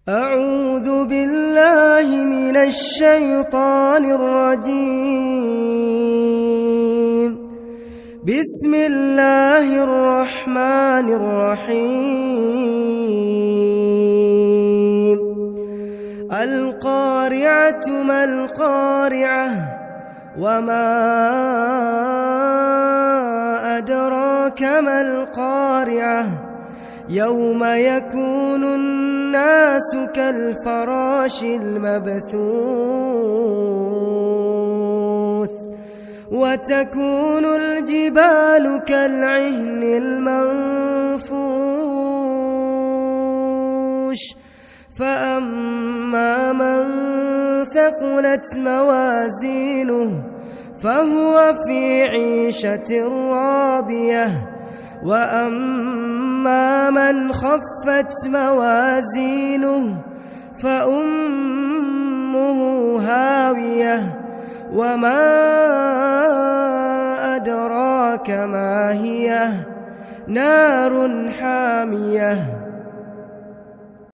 أعوذ بالله من الشيطان الرجيم. بسم الله الرحمن الرحيم. القارعة ما القارعة وما أدراك ما القارعة يوم يكون الناس كالفراش المبثوث وتكون الجبال كالعهن المنفوش فأما من ثقلت موازينه فهو في عيشة راضية وأما من خفت موازينه فأمه هاوية وما أدراك ما هي نار حامية.